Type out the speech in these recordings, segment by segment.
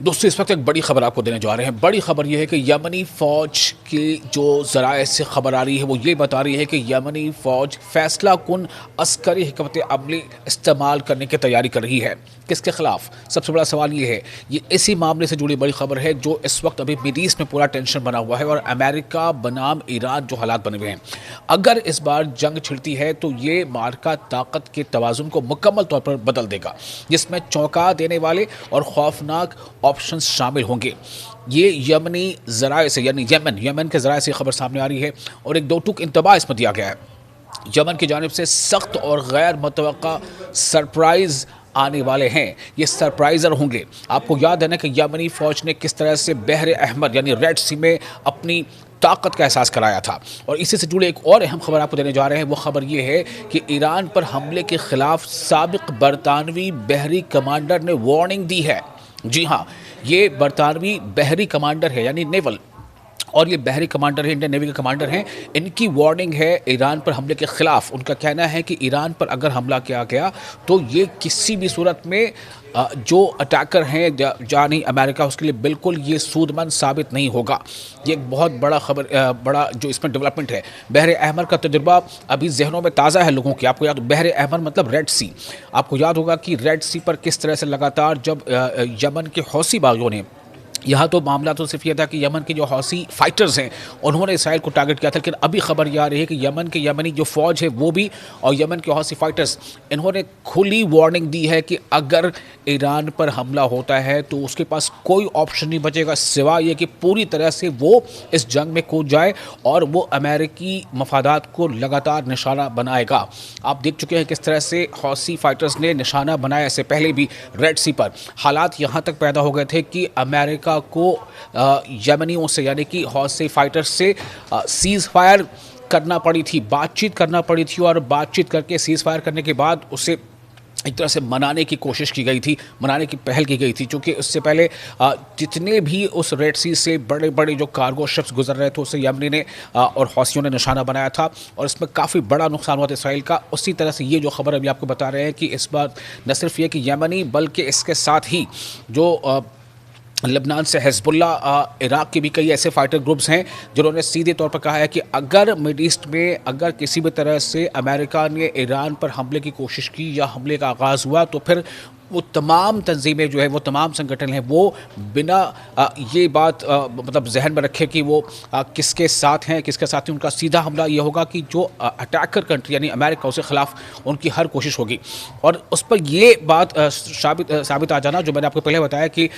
दोस्तों इस वक्त एक बड़ी खबर आपको देने जा रहे हैं। बड़ी खबर यह है कि यमनी फ़ौज की जो ज़राए से खबर आ रही है वो ये बता रही है कि यमनी फ़ौज फैसला कुन अस्करी हिकमत अमली इस्तेमाल करने की तैयारी कर रही है। किसके खिलाफ? सबसे बड़ा सवाल ये है, ये इसी मामले से जुड़ी बड़ी खबर है जो इस वक्त अभी मिड ईस्ट में पूरा टेंशन बना हुआ है और अमेरिका बनाम ईरान जो हालात बने हुए हैं। अगर इस बार जंग छिड़ती है तो ये मार्का ताकत के तवाज़ुन को मुकम्मल तौर पर बदल देगा, जिसमें चौंका देने वाले और खौफनाक ऑप्शंस शामिल होंगे। ये यमनी ज़राए से यानी यमन के ज़राए से खबर सामने आ रही है और एक दो टूक इंतबा इसमें दिया गया है। यमन की जानिब से सख्त और गैर मुतवक्का सरप्राइज़ आने वाले हैं। ये सरप्राइज़र होंगे। आपको याद है ना कि यमनी फ़ौज ने किस तरह से बहर अहमर यानी रेड सी में अपनी ताकत का एहसास कराया था। और इसी से जुड़े एक और अहम खबर आपको देने जा रहे हैं। वो खबर ये है कि ईरान पर हमले के खिलाफ साबिक बरतानवी बहरी कमांडर ने वार्निंग दी है। जी हाँ, ये बरतानवी बहरी कमांडर है यानी नेवल, और ये बहरी कमांडर है, इंडियन नेवी के कमांडर हैं। इनकी वार्निंग है ईरान पर हमले के ख़िलाफ़। उनका कहना है कि ईरान पर अगर हमला किया गया तो ये किसी भी सूरत में जो अटैकर हैं जानी अमेरिका, उसके लिए बिल्कुल ये सूदमंद साबित नहीं होगा। ये एक बहुत बड़ा जो इसमें डेवलपमेंट है। बहर अहमर का तजुर्बा अभी जहनों में ताज़ा है लोगों की। आपको याद, बहर अहमर मतलब रेड सी। आपको याद होगा कि रेड सी पर किस तरह से लगातार जब यमन के हौसी बागियों ने, यहाँ तो मामला तो सिर्फ यह था कि यमन के जो हौसी फाइटर्स हैं उन्होंने इसराइल को टारगेट किया था, लेकिन अभी खबर यह आ रही है कि यमनी जो फ़ौज है वो भी और यमन के हौसी फाइटर्स, इन्होंने खुली वार्निंग दी है कि अगर ईरान पर हमला होता है तो उसके पास कोई ऑप्शन नहीं बचेगा सिवाय ये कि पूरी तरह से वो इस जंग में कूद जाए और वो अमेरिकी मफादात को लगातार निशाना बनाएगा। आप देख चुके हैं किस तरह से हौसी फाइटर्स ने निशाना बनाया इससे पहले भी रेड सी पर। हालात यहाँ तक पैदा हो गए थे कि अमेरिका को यमनियों से यानी कि हौसी फाइटर्स से सीज़ फायर करना पड़ी थी, बातचीत करना पड़ी थी, और बातचीत करके सीज़ फायर करने के बाद उसे एक तरह से मनाने की कोशिश की गई थी, मनाने की पहल की गई थी, क्योंकि उससे पहले जितने भी उस रेड सी से बड़े बड़े जो कार्गो शिप्स गुजर रहे थे उसे यमनी ने और हौसियों ने निशाना बनाया था और इसमें काफ़ी बड़ा नुकसान हुआ था इसराइल का। उसी तरह से ये जो खबर अभी आपको बता रहे हैं कि इस बार न सिर्फ ये कि यमनी बल्कि इसके साथ ही जो लेबनान से हिज़्बुल्लाह, इराक़ के भी कई ऐसे फाइटर ग्रुप्स हैं जिन्होंने सीधे तौर पर कहा है कि अगर मिड ईस्ट में अगर किसी भी तरह से अमेरिका ने ईरान पर हमले की कोशिश की या हमले का आगाज़ हुआ तो फिर वो तमाम तंजीमें जो है, वो तमाम संगठन हैं, वो बिना ये बात मतलब जहन में रखे कि वो किसके साथ हैं किसके साथ नहीं, उनका सीधा हमला ये होगा कि जो अटैकर कंट्री यानी अमेरिका, उसके ख़िलाफ़ उनकी हर कोशिश होगी। और उस पर ये बात साबित आ जाना, जो मैंने आपको पहले बताया कि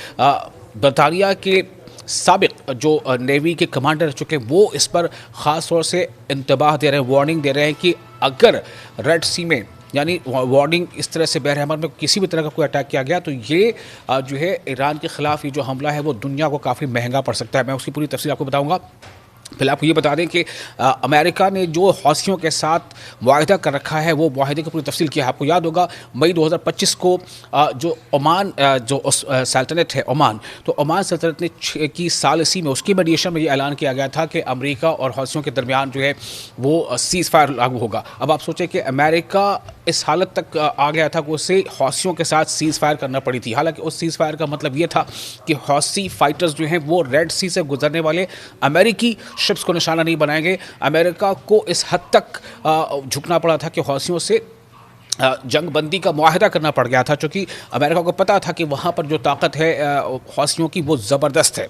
बरतानिया के साबिक जो नेवी के कमांडर रह चुके हैं वो इस पर ख़ास तौर से इंतबाह दे रहे हैं, वार्निंग दे रहे हैं कि अगर रेड सी में यानी वार्निंग इस तरह से बहर अहमर में किसी भी तरह का कोई अटैक किया गया तो ये जो है ईरान के ख़िलाफ़ ये जो हमला है वो दुनिया को काफ़ी महंगा पड़ सकता है। मैं उसकी पूरी तफसील आपको बताऊँगा। फिर आपको ये बता दें कि अमेरिका ने जो हौसियों के साथ मुआहिदा कर रखा है वो मुआहिदे की पूरी तफसील की है। आपको याद होगा मई 2025 को जो ओमान जो सल्तनत है ओमान, तो ओमान सल्तनत ने की सालसी में उसकी मीडिएशन में ये ऐलान किया गया था कि अमेरिका और हौसियों के दरमियान जो है वो सीज़ फायर लागू होगा। अब आप सोचें कि अमेरिका इस हालत तक आ गया था कि उसे हौसियों के साथ सीज़ फायर करना पड़ी थी। हालांकि उस सीज़ फायर का मतलब ये था कि हौसी फाइटर्स जो हैं वो रेड सी से गुजरने वाले अमेरिकी शिप्स को निशाना नहीं बनाएंगे। अमेरिका को इस हद तक झुकना पड़ा था कि हौसियों से जंगबंदी का मुआहदा करना पड़ गया था, क्योंकि अमेरिका को पता था कि वहाँ पर जो ताकत है हौसियों की वो ज़बरदस्त है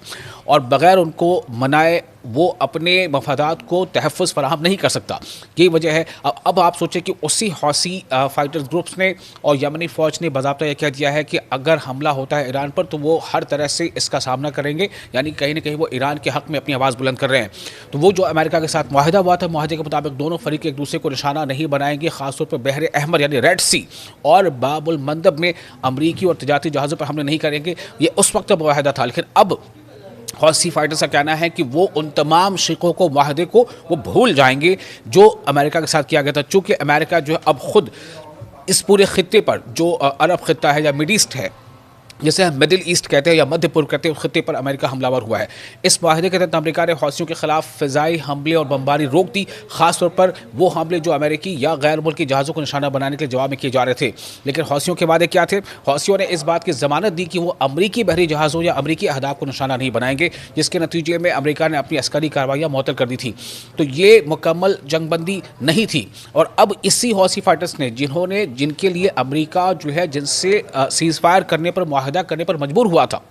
और बग़ैर उनको मनाए वो अपने मफादात को तहफ़्फ़ुज़ फराहम नहीं कर सकता। यही वजह है। अब आप सोचें कि उसी हौसी फाइटर्स ग्रुप्स ने और यमनी फ़ौज ने बाज़ाब्ता यह कह दिया है कि अगर हमला होता है ईरान पर तो वो हर तरह से इसका सामना करेंगे, यानी कहीं ना कहीं वो ईरान के हक़ में अपनी आवाज़ बुलंद कर रहे हैं। तो वो जो अमेरिका के साथ मुआहिदा हुआ था, मुआहिदे के मुताबिक दोनों फरीक एक दूसरे को निशाना नहीं बनाएंगे, ख़ासतौर पर बहर अहमर यानी रेड सी और बाबुल मंदब में अमरीकी और तजारती जहाज़ों पर हमले नहीं करेंगे। ये उस वक्त मुआहिदा था, लेकिन अब हौसी फाइटर्स का कहना है कि वो उन तमाम शिकों को, मुआहदे को वो भूल जाएंगे जो अमेरिका के साथ किया गया था। चूँकि अमेरिका जो है अब खुद इस पूरे खित्ते पर जो अरब खित्ता है या मिड ईस्ट है जिसे हम मिडिल ईस्ट कहते हैं या मध्य पूर्व कहते हैं, उस खित्ते पर अमेरिका हमलावर हुआ है। इस माहदे के तहत अमेरिका ने हौसियों के खिलाफ फ़िज़ाई हमले और बमबारी रोक दी, खासतौर पर वो हमले जो अमेरिकी या गैर मुल्की जहाज़ों को निशाना बनाने के जवाब में किए जा रहे थे। लेकिन हौसियों के वादे क्या थे? हौसियों ने इस बात की ज़मानत दी कि वो अमरीकी बहरी जहाज़ों या अमरीकी अहदाफ को निशाना नहीं बनाएंगे, जिसके नतीजे में अमेरिका ने अपनी अस्करी कार्रवाइयाँ मुअत्तल कर दी थी। तो ये मुकम्मल जंगबंदी नहीं थी। और अब इसी हौसी फाइटर्स ने जिनके लिए अमरीका जो है जिनसे सीज़ फायर करने पर मुआहदा करने पर मजबूर हुआ था,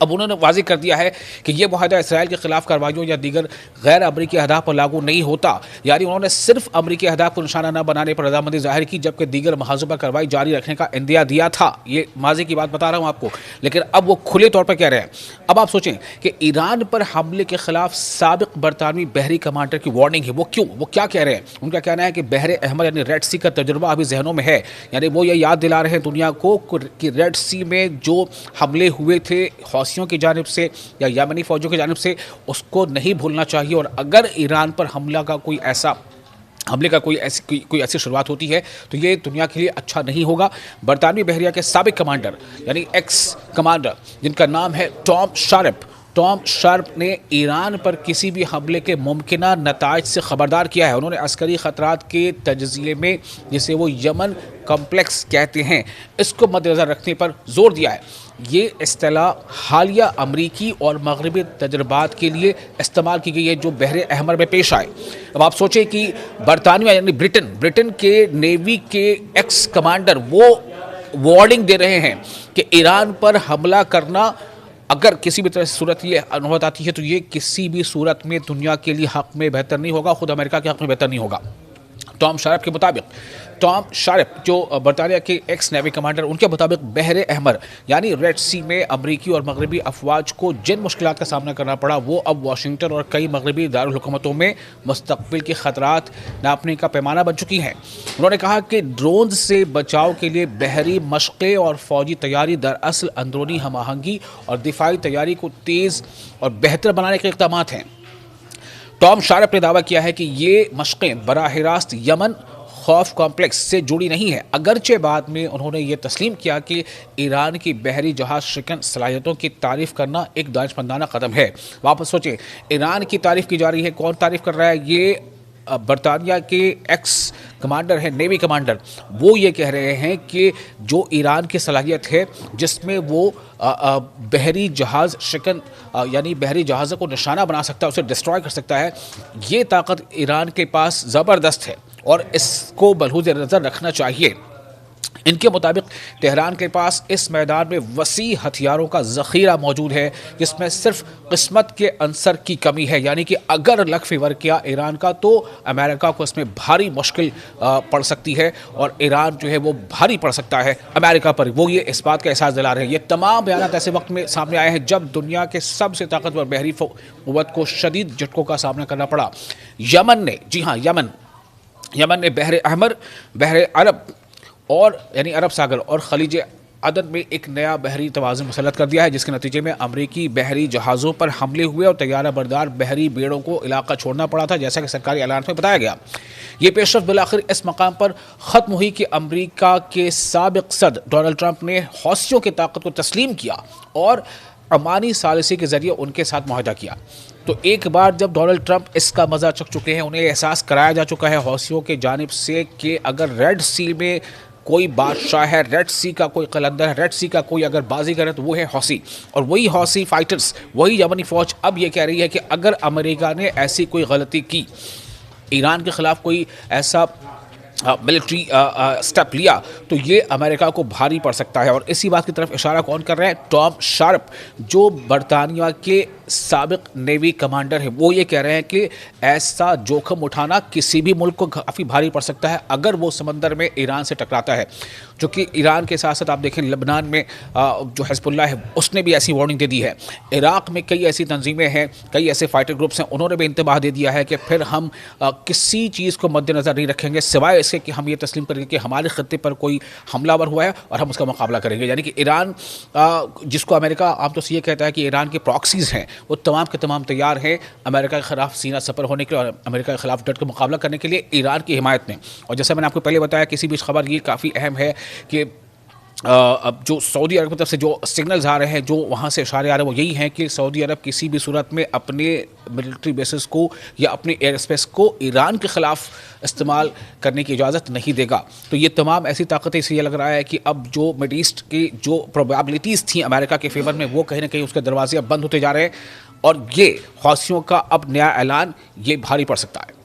अब उन्होंने वाज़ेह कर दिया है कि यह मुआहदा इसराइल के खिलाफ कार्रवाइयों या दीगर गैर अमरीकी अहदाफ पर लागू नहीं होता। यानी उन्होंने सिर्फ अमरीकी अहदाफ को निशाना न बनाने पर रजामंदी जाहिर की, जबकि दीगर महाजों पर कार्रवाई जारी रखने का इंदिया दिया था। ये माजी की बात बता रहा हूँ आपको, लेकिन अब वो खुले तौर पर कह रहे हैं। अब आप सोचें कि ईरान पर हमले के खिलाफ साबिक बरतानवी बहरी कमांडर की वार्निंग है। वो क्यों, वो क्या कह रहे हैं? उनका कहना है कि बहरे अहमर यानी रेड सी का तजुर्बा अभी जहनों में है। यानी वो ये याद दिला रहे हैं दुनिया को कि रेड सी में जो हमले हुए थे हौसियों की जानिब से या यमनी फौजों की जानिब से, उसको नहीं भूलना चाहिए। और अगर ईरान पर हमले का कोई ऐसी शुरुआत होती है तो ये दुनिया के लिए अच्छा नहीं होगा। बरतानवी बहरिया के साबिक कमांडर यानी एक्स कमांडर जिनका नाम है टॉम शार्प ने ईरान पर किसी भी हमले के मुमकिना नताइज से खबरदार किया है। उन्होंने अस्करी ख़तरात के तजज़िये में, जिसे वो यमन कॉम्प्लेक्स कहते हैं, इसको मद्देनज़र रखने पर जोर दिया है। ये इस्तिलाह हालिया अमरीकी और मगरबी तजर्बात के लिए इस्तेमाल की गई है जो बहरे अहमर में पेश आए। अब आप सोचें कि बरतानिया यानी ब्रिटेन के नेवी के एक्स कमांडर वो वार्निंग दे रहे हैं कि ईरान पर हमला करना, अगर किसी भी तरह से सूरत ये नौबत आती है तो ये किसी भी सूरत में दुनिया के लिए हक़ में बेहतर नहीं होगा, खुद अमेरिका के हक़ में बेहतर नहीं होगा। टॉम शार्प के मुताबिक, टॉम शार्प जो बरतानिया के एक्स नेवी कमांडर, उनके मुताबिक बहरे अहमर यानी रेड सी में अमरीकी और मगरबी अफवाज को जिन मुश्किलात का सामना करना पड़ा वो अब वाशिंगटन और कई मगरबी दारुल हुकूमतों में मुस्तक़बिल के ख़तरात नापने का पैमाना बन चुकी हैं। उन्होंने कहा कि ड्रोन से बचाव के लिए बहरी मशक़ें और फ़ौजी तैयारी दरअसल अंदरूनी हम आहंगी और दिफाई तैयारी को तेज़ और बेहतर बनाने के इक़दाम हैं। टॉम शार्प ने दावा किया है कि ये मशक़ें बराह रास्त यमन खौफ कॉम्प्लेक्स से जुड़ी नहीं है, अगरचे बाद में उन्होंने ये तस्लीम किया कि ईरान की बहरी जहाज शिकन सलाहियतों की तारीफ़ करना एक दानिशमंदाना कदम है। वापस सोचें, ईरान की तारीफ़ की जा रही है, कौन तारीफ़ कर रहा है? ये बरतानिया के एक्स कमांडर हैं, नेवी कमांडर, वो ये कह रहे हैं कि जो ईरान की सलाहियत है जिसमें वो बहरी जहाज़ शिकन यानी बहरी जहाज़ों को निशाना बना सकता है, उसे डिस्ट्रॉय कर सकता है, ये ताकत ईरान के पास ज़बरदस्त है और इसको मलहूज़ नज़र रखना चाहिए। इनके मुताबिक तेहरान के पास इस मैदान में वसी हथियारों का ज़ख़ीरा मौजूद है, जिसमें सिर्फ किस्मत के अंसर की कमी है। यानी कि अगर लक फेवर किया ईरान का तो अमेरिका को इसमें भारी मुश्किल पड़ सकती है और ईरान जो है वो भारी पड़ सकता है अमेरिका पर। वो ये इस बात का एहसास दिला रहे हैं। ये तमाम बयान ऐसे वक्त में सामने आए हैं जब दुनिया के सबसे ताकतवर बहरी क़ुव्वत को शदीद झटकों का सामना करना पड़ा। यमन ने, जी हाँ, यमन ने बहरे अहमर, बहरे अरब और यानी अरब सागर और खलीज अदन में एक नया बहरी तवाज़ुन मुसल्लत कर दिया है, जिसके नतीजे में अमरीकी बहरी जहाज़ों पर हमले हुए और तैयारा बरदार बहरी बेड़ों को इलाका छोड़ना पड़ा था, जैसा कि सरकारी ऐलान में बताया गया। ये पेशरफ बिलाखिर इस मकाम पर ख़त्म हुई कि अमरीका के साबिक़ सदर डोनाल्ड ट्रंप ने हौसियों की ताकत को तस्लीम किया और अमानी सालिसी के ज़रिए उनके साथ मुआहदा किया। तो एक बार जब डोनाल्ड ट्रंप इसका मज़ा चख चुके हैं, उन्हें एहसास कराया जा चुका है हौसियों की जानिब से कि अगर रेड सी में कोई बादशाह है, रेड सी का कोई कलंदर है, रेड सी का कोई अगर बाजीगर है तो वो है हौसी। और वही हौसी फाइटर्स, वही यमनी फ़ौज अब ये कह रही है कि अगर अमेरिका ने ऐसी कोई गलती की, ईरान के ख़िलाफ़ कोई ऐसा मिलिट्री स्टेप लिया तो ये अमेरिका को भारी पड़ सकता है। और इसी बात की तरफ इशारा कौन कर रहा है? टॉम शार्प, जो बरतानिया के साबिक नेवी कमांडर हैं, वो ये कह रहे हैं कि ऐसा जोखिम उठाना किसी भी मुल्क को काफ़ी भारी पड़ सकता है अगर वो समंदर में ईरान से टकराता है। जो कि ईरान के साथ साथ आप देखें लबनान में जो हिज़्बुल्लाह है उसने भी ऐसी वार्निंग दे दी है। इराक़ में कई ऐसी तंजीमें हैं, कई ऐसे फाइटर ग्रुप्स हैं, उन्होंने भी इंतबाह दे दिया है कि फिर हम किसी चीज़ को मद्देनज़र नहीं रखेंगे सिवाय इसके कि हम ये तस्लीम करेंगे कि हमारे खत्ते पर कोई हमलावर हुआ है और हम उसका मुकाबला करेंगे। यानी कि ईरान, जिसको अमेरिका आमतौर से ये कहता है कि ईरान के प्रॉक्सीज़ हैं, वो तमाम के तमाम तैयार हैं अमेरिका के ख़िलाफ़ सीना सपर होने के लिए और अमेरिका के ख़िलाफ़ डट कर मुकाबला करने के लिए ईरान की हिमायत में। और जैसा मैंने आपको पहले बताया, किसी भी खबर ये काफ़ी अहम है कि अब जो सऊदी अरब की तरफ से जो सिग्नल्स आ रहे हैं, जो वहाँ से इशारे आ रहे हैं, वो यही हैं कि सऊदी अरब किसी भी सूरत में अपने मिलिट्री बेसिस को या अपने एयर स्पेस को ईरान के ख़िलाफ़ इस्तेमाल करने की इजाज़त नहीं देगा। तो ये तमाम ऐसी ताकतें, इसलिए लग रहा है कि अब जो मिड ईस्ट की जो प्रोबेबिलिटीज़ थी अमेरिका के फेवर में, वो कहीं ना कहीं उसके दरवाजे अब बंद होते जा रहे हैं और ये हौसियों का अब नया ऐलान ये भारी पड़ सकता है।